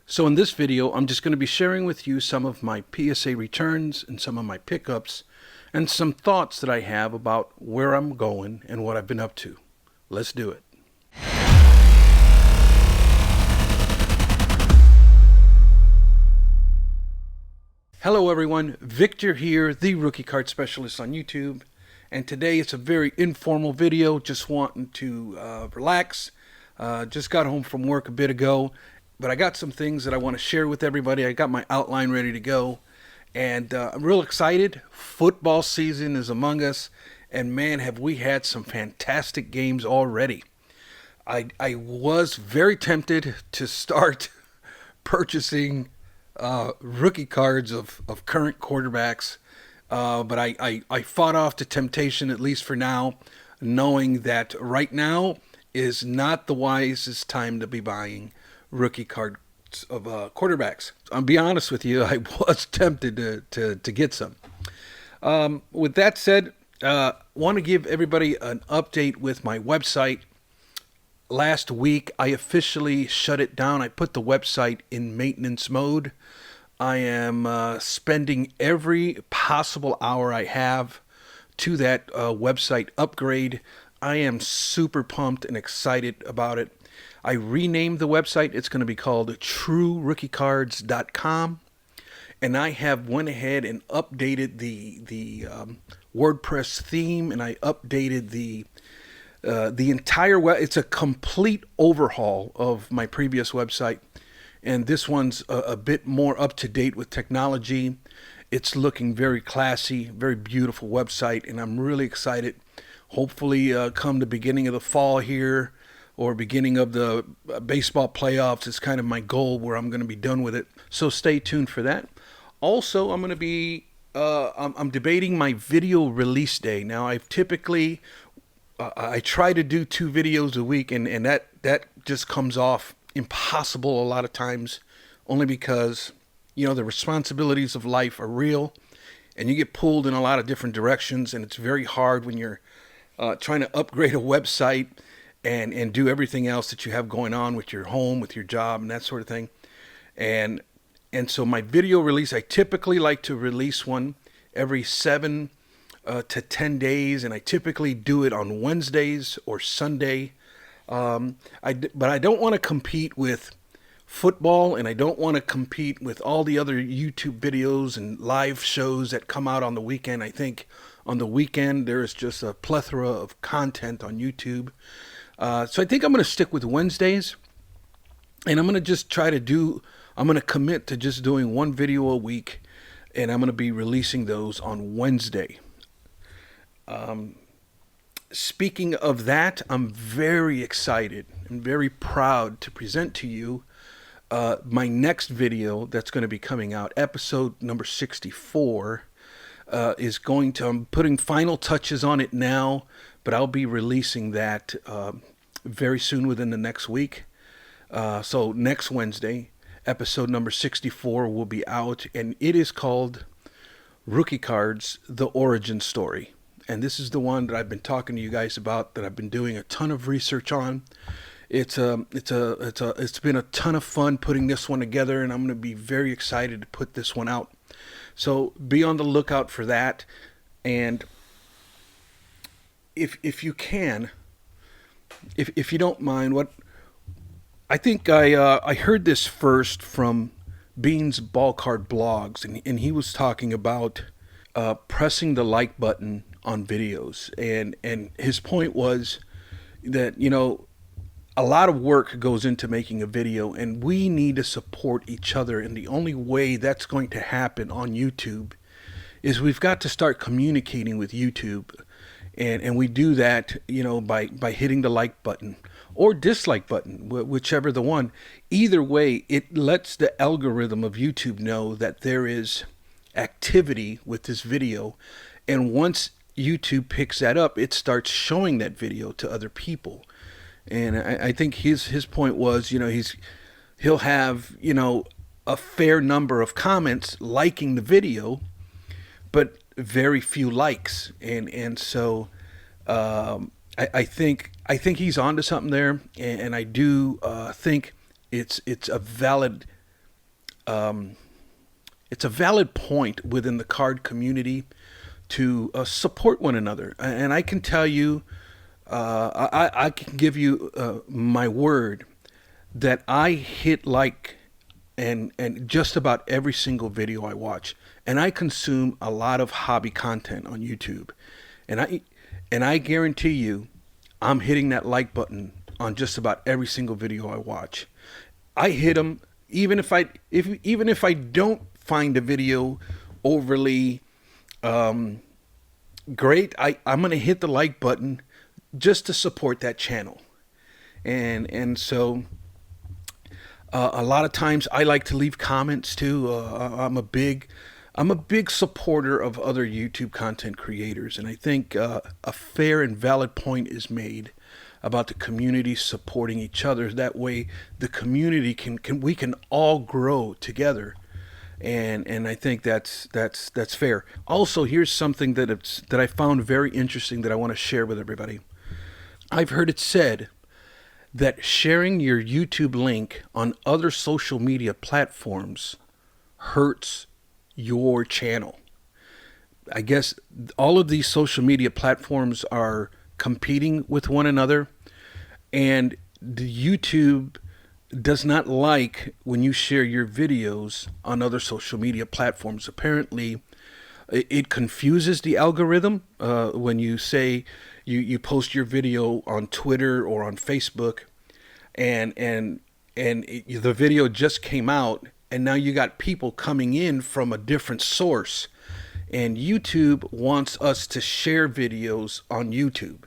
So in this video, I'm just going to be sharing with you some of my PSA returns and some of my pickups and some thoughts that I have about where I'm going and what I've been up to. Let's do it. Hello everyone, Victor here, the Rookie Card Specialist on YouTube. And today it's a very informal video, just wanting to relax. Just got home from work a bit ago. But I got some things that I want to share with everybody. I got my outline ready to go. And I'm real excited. Football season is among us. And man, have we had some fantastic games already. I was very tempted to start purchasing rookie cards of current quarterbacks. But I fought off the temptation, at least for now, knowing that right now is not the wisest time to be buying rookie cards of quarterbacks. I'll be honest with you, I was tempted to get some. With that said, want to give everybody an update with my website. Last week, I officially shut it down. I put the website in maintenance mode. I am spending every possible hour I have to that website upgrade. I am super pumped and excited about it. I renamed the website. It's going to be called TrueRookieCards.com, and I have went ahead and updated the WordPress theme, and I updated the entire web. It's a complete overhaul of my previous website, and this one's a bit more up to date with technology. It's looking very classy, very beautiful website, and I'm really excited. Hopefully, come the beginning of the fall here, or beginning of the baseball playoffs is kind of my goal where I'm going to be done with it. So stay tuned for that. Also, I'm going to be I'm debating my video release day. Now, I've typically I try to do 2 videos a week, and that just comes off impossible a lot of times, only because the responsibilities of life are real, and you get pulled in a lot of different directions, and it's very hard when you're trying to upgrade a website and do everything else that you have going on with your home, with your job, and that sort of thing. And so my video release, I typically like to release one every 7 to 10 days, and I typically do it on Wednesdays or Sunday. But I don't want to compete with football, and I don't want to compete with all the other YouTube videos and live shows that come out on the weekend. I think on the weekend there is just a plethora of content on YouTube. So I think I'm going to stick with Wednesdays, and I'm going to just I'm going to commit to just doing 1 video a week, and I'm going to be releasing those on Wednesday. Speaking of that, I'm very excited and very proud to present to you my next video that's going to be coming out. Episode number 64 I'm putting final touches on it now, but I'll be releasing that very soon, within the next week. So next Wednesday, episode number 64 will be out, and it is called Rookie Cards: The Origin Story. And this is the one that I've been talking to you guys about, that I've been doing a ton of research on. It's been a ton of fun putting this one together, and I'm going to be very excited to put this one out. So be on the lookout for that. And if you can, if you don't mind, what I think I heard this first from Bean's Ball Card Blogs, and he was talking about pressing the like button on videos, and his point was that a lot of work goes into making a video, and we need to support each other, and the only way that's going to happen on YouTube is we've got to start communicating with YouTube, and we do that by hitting the like button or dislike button, whichever the one. Either way, it lets the algorithm of YouTube know that there is activity with this video, and once YouTube picks that up, it starts showing that video to other people. And I think his point was, he'll have a fair number of comments liking the video, but very few likes, and so I think he's onto something there, and I do think it's a valid it's a valid point within the card community to support one another. And I can tell you, I can give you my word that I hit like and just about every single video I watch, and I consume a lot of hobby content on YouTube, and I guarantee you, I'm hitting that like button on just about every single video I watch. I hit them even if I don't find a video overly great. I'm gonna hit the like button just to support that channel, and so a lot of times I like to leave comments too. I'm a big supporter of other YouTube content creators, and I think a fair and valid point is made about the community supporting each other. That way, the community can we can all grow together, and I think that's fair. Also, here's something that I found very interesting that I want to share with everybody. I've heard it said that sharing your YouTube link on other social media platforms hurts your channel. I guess all of these social media platforms are competing with one another, and the YouTube does not like when you share your videos on other social media platforms. Apparently, it confuses the algorithm when you say you post your video on Twitter or on Facebook, and the video just came out, and now you got people coming in from a different source, and YouTube wants us to share videos on YouTube,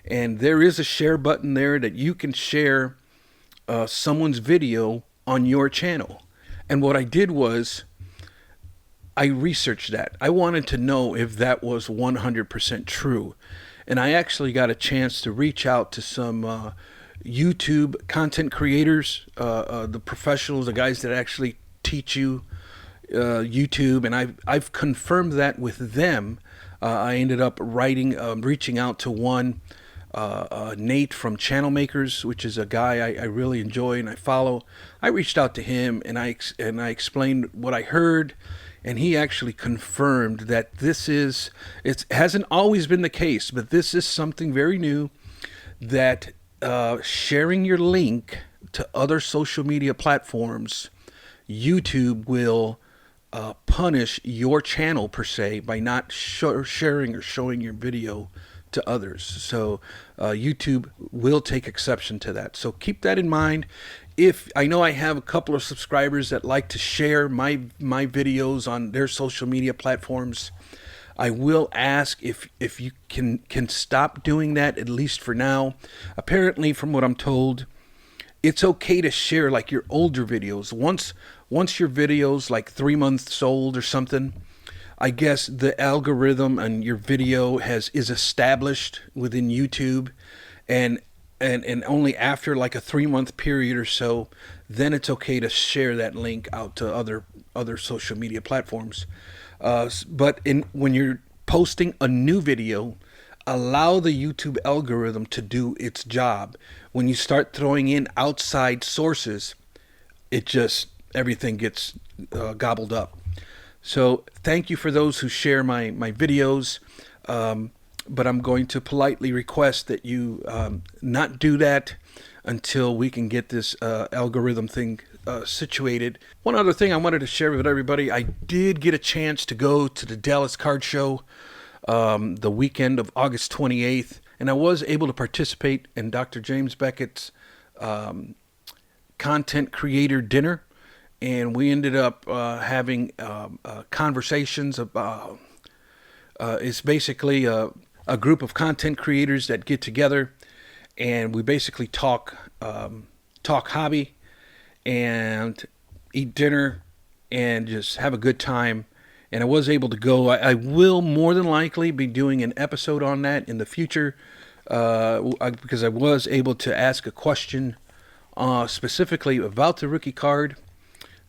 and there is a share button there that you can share someone's video on your channel. And what I did was I researched that. I wanted to know if that was 100% true. And I actually got a chance to reach out to some YouTube content creators, the professionals, the guys that actually teach you YouTube, and I've confirmed that with them. I ended up reaching out to one, Nate from Channel Makers, which is a guy I really enjoy and I follow. I reached out to him and I explained what I heard, and he actually confirmed that it hasn't always been the case, but this is something very new, that sharing your link to other social media platforms, YouTube will punish your channel per se by not sharing or showing your video to others. So YouTube will take exception to that. So keep that in mind. If I know I have a couple of subscribers that like to share my videos on their social media platforms, I will ask if you can stop doing that, at least for now. Apparently, from what I'm told, it's okay to share like your older videos. Once your video's like 3 months old or something, I guess the algorithm and your video is established within YouTube, and only after like a 3-month period or so, then it's okay to share that link out to other social media platforms. But when you're posting a new video, allow the YouTube algorithm to do its job. When you start throwing in outside sources, everything gets gobbled up. So thank you for those who share my videos, but I'm going to politely request that you not do that until we can get this algorithm thing situated. One other thing I wanted to share with everybody, I did get a chance to go to the Dallas Card Show the weekend of August 28th, and I was able to participate in Dr. James Beckett's content creator dinner, and we ended up having conversations about it's basically a group of content creators that get together, and we basically talk hobby and eat dinner and just have a good time. And I was able to go. I will more than likely be doing an episode on that in the future, because I was able to ask a question specifically about the rookie card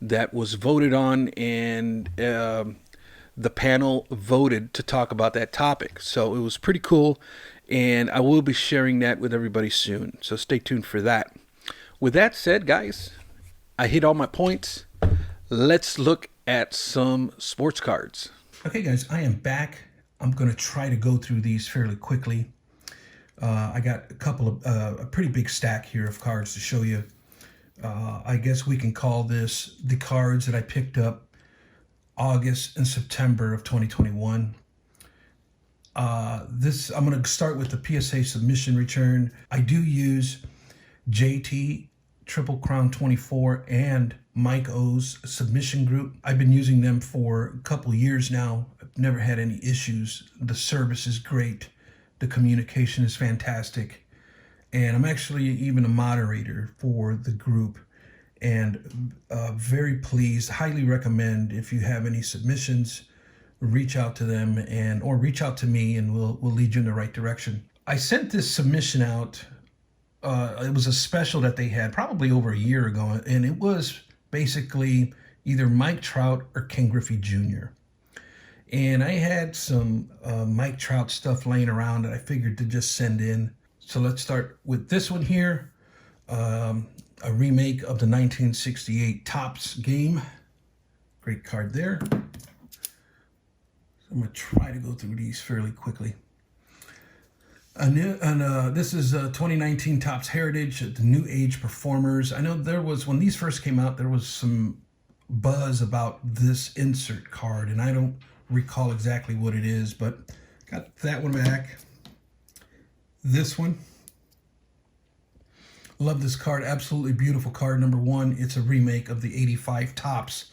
that was voted on, and the panel voted to talk about that topic. So it was pretty cool, and I will be sharing that with everybody soon. So stay tuned for that. With that said, guys, I hit all my points. let's look at some sports cards. Okay, guys, I am back. I'm going to try to go through these fairly quickly. I got a pretty big stack here of cards to show you. I guess we can call this the cards that I picked up August and September of 2021. I'm going to start with the PSA submission return. I do use JT Triple Crown 24 and Mike O's submission group. I've been using them for a couple years now. I've never had any issues. The service is great. The communication is fantastic. And I'm actually even a moderator for the group, and very pleased. Highly recommend, if you have any submissions, reach out to them or reach out to me, and we'll lead you in the right direction. I sent this submission out. It was a special that they had probably over a year ago, and it was basically either Mike Trout or Ken Griffey Jr. And I had some Mike Trout stuff laying around that I figured to just send in. So let's start with this one here, a remake of the 1968 Topps game. Great card there. So I'm going to try to go through these fairly quickly. This is 2019 Topps Heritage, the New Age Performers. I know when these first came out, there was some buzz about this insert card, and I don't recall exactly what it is, but got that one back. This one. Love this card. Absolutely beautiful card. Number one, it's a remake of the 85 Topps,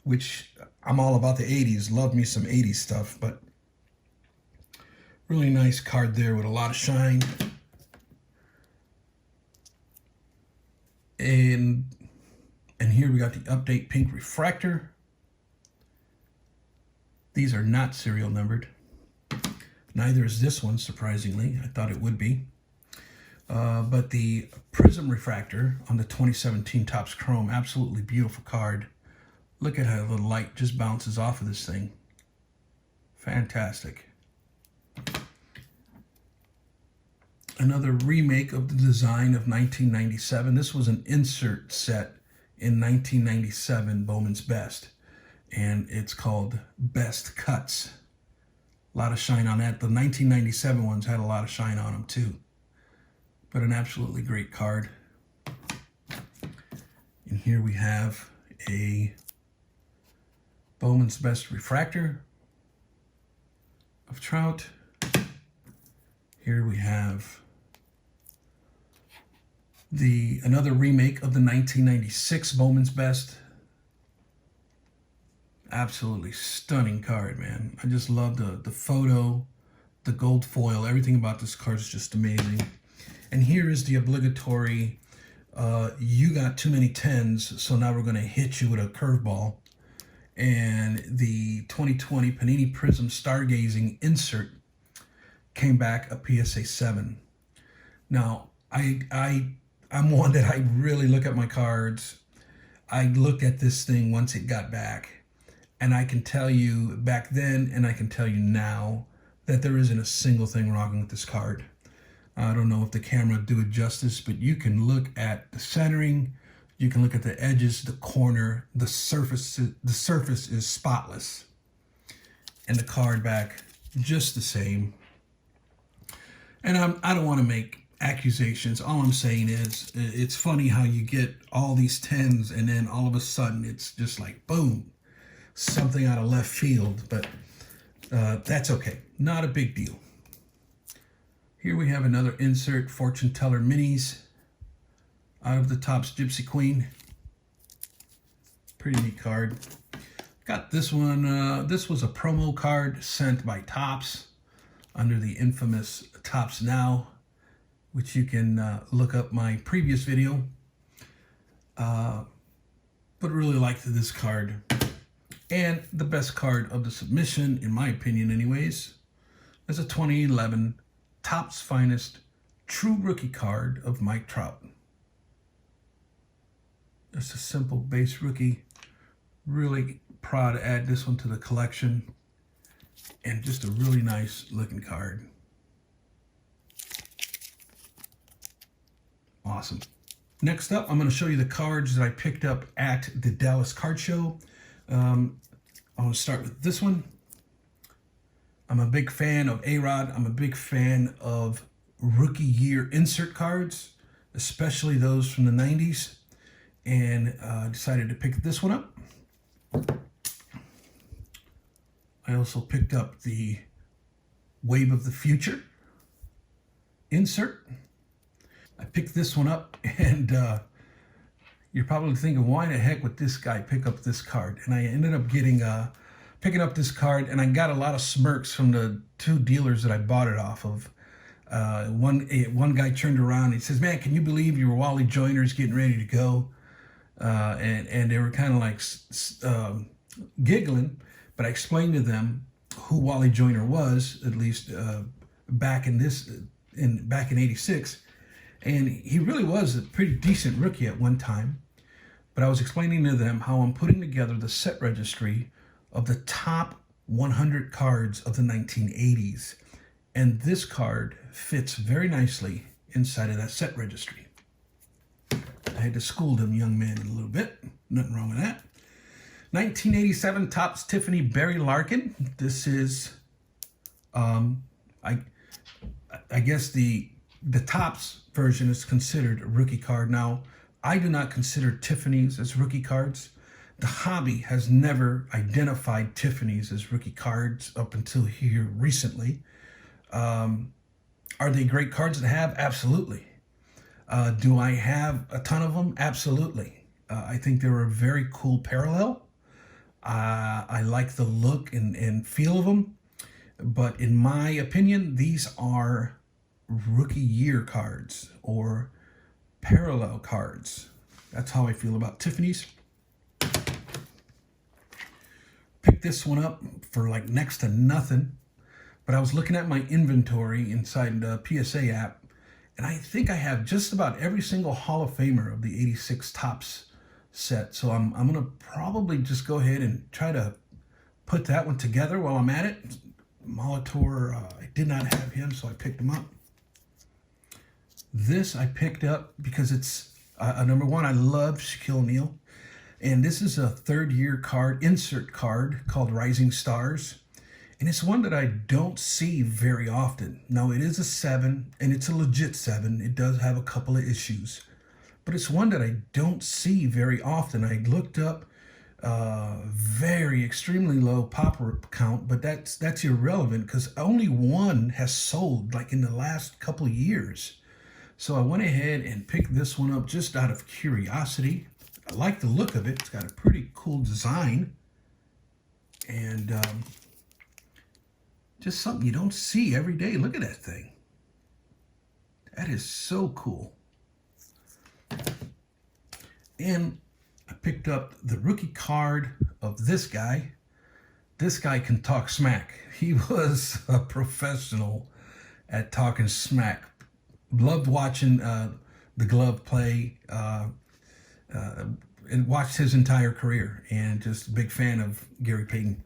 which I'm all about the 80s. Love me some 80s stuff, but really nice card there with a lot of shine. And here we got the Update Pink Refractor. These are not serial numbered. Neither is this one, surprisingly. I thought it would be. But the Prism Refractor on the 2017 Topps Chrome, absolutely beautiful card. Look at how the light just bounces off of this thing. Fantastic. Another remake of the design of 1997. This was an insert set in 1997, Bowman's Best. And it's called Best Cuts. A lot of shine on that. The 1997 ones had a lot of shine on them too. But an absolutely great card. And here we have a Bowman's Best Refractor of Trout. Here we have another remake of the 1996 Bowman's Best. Absolutely stunning card, man. I just love the photo, the gold foil. Everything about this card is just amazing. And here is the obligatory, you got too many 10s, so now we're going to hit you with a curveball. And the 2020 Panini Prism Stargazing insert came back a PSA 7. Now, I'm one that I really look at my cards. I looked at this thing once it got back, and I can tell you back then, and I can tell you now, that there isn't a single thing wrong with this card. I don't know if the camera do it justice, but you can look at the centering, you can look at the edges, the corner, the surface is spotless. And the card back, just the same. And I don't want to make accusations. All I'm saying is, it's funny how you get all these 10s and then all of a sudden it's just like, boom, something out of left field. But that's okay. Not a big deal. Here we have another insert, Fortune Teller Minis out of the Topps Gypsy Queen. Pretty neat card. Got this one. This was a promo card sent by Topps under the infamous Topps Now, which you can look up my previous video. But really liked this card. And the best card of the submission, in my opinion anyways, is a 2011 Topps Finest True Rookie card of Mike Trout. Just a simple base rookie. Really proud to add this one to the collection. And just a really nice looking card. Awesome. Next up, I'm going to show you the cards that I picked up at the Dallas Card Show. Um, I'm going to start with this one. I'm a big fan of A-Rod. I'm a big fan of rookie year insert cards, especially those from the 90s, and decided to pick this one up. I also picked up the Wave of the Future insert. I picked this one up, and you're probably thinking, why the heck would this guy pick up this card? And I ended up picking up this card, and I got a lot of smirks from the two dealers that I bought it off of. One guy turned around and he says, "Man, can you believe your Wally Joyner's getting ready to go?" And they were kind of like giggling, but I explained to them who Wally Joyner was, at least back in '86, and he really was a pretty decent rookie at one time. But I was explaining to them how I'm putting together the set registry of the top 100 cards of the 1980s. And this card fits very nicely inside of that set registry. I had to school them young men a little bit. Nothing wrong with that. 1987 Topps Tiffany Barry Larkin. This is, I guess the Topps version is considered a rookie card. Now, I do not consider Tiffany's as rookie cards. The hobby has never identified Tiffany's as rookie cards up until here recently. Are they great cards to have? Absolutely. Do I have a ton of them? Absolutely. I think they're a very cool parallel. I like the look and feel of them. But in my opinion, these are rookie year cards or parallel cards. That's how I feel about Tiffany's. Picked this one up for like next to nothing. But I was looking at my inventory inside the PSA app, and I think I have just about every single Hall of Famer of the 86 Topps set. So I'm going to probably just go ahead and try to put that one together while I'm at it. Molitor, I did not have him, so I picked him up. This I picked up because it's, number one, I love Shaquille O'Neal. And this is a third-year card, insert card, called Rising Stars. And it's one that I don't see very often. Now, it is a 7, and it's a legit 7. It does have a couple of issues. But it's one that I don't see very often. I looked up very extremely low popper count, but that's irrelevant because only one has sold like in the last couple of years. So I went ahead and picked this one up just out of curiosity. I like the look of it. It's got a pretty cool design. And just something you don't see every day. Look at that thing. That is so cool. And I picked up the rookie card of this guy. This guy can talk smack. He was a professional at talking smack. Loved watching the glove play and watched his entire career, and just a big fan of Gary Payton.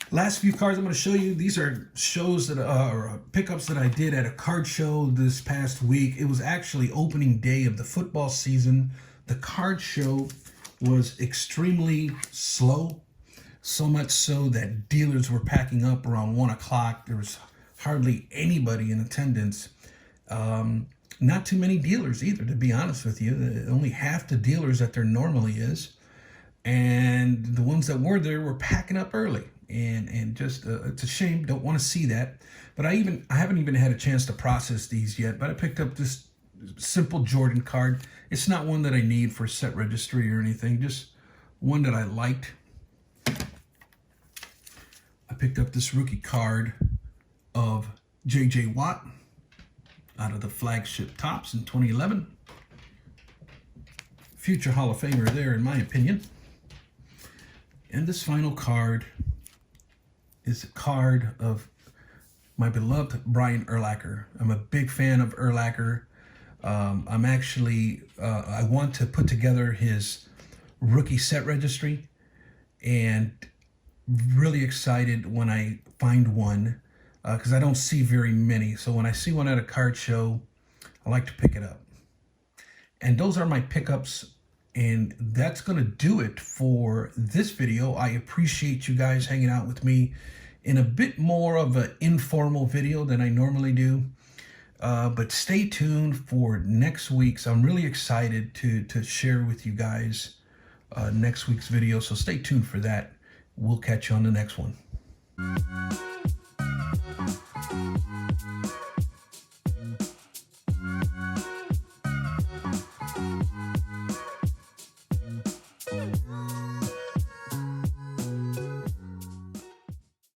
Last few cards I'm going to show you. These are shows that or pickups that I did at a card show this past week. It was actually opening day of the football season. The card show was extremely slow, so much so that dealers were packing up around 1 o'clock. There was hardly anybody in attendance. Not too many dealers either, to be honest with you. Only half the dealers that there normally is. And the ones that were there were packing up early. And just it's a shame. Don't want to see that. But I haven't even had a chance to process these yet. But I picked up this simple Jordan card. It's not one that I need for set registry or anything. Just one that I liked. I picked up this rookie card of J.J. Watt out of the flagship Topps in 2011. Future Hall of Famer there, in my opinion. And this final card is a card of my beloved Brian Urlacher. I'm a big fan of Urlacher. I'm actually, I want to put together his rookie set registry, and really excited when I find one because I don't see very many. So when I see one at a card show, I like to pick it up. And those are my pickups. And that's going to do it for this video. I appreciate you guys hanging out with me in a bit more of an informal video than I normally do. But stay tuned for next week's. I'm really excited to share with you guys next week's video. So stay tuned for that. We'll catch you on the next one.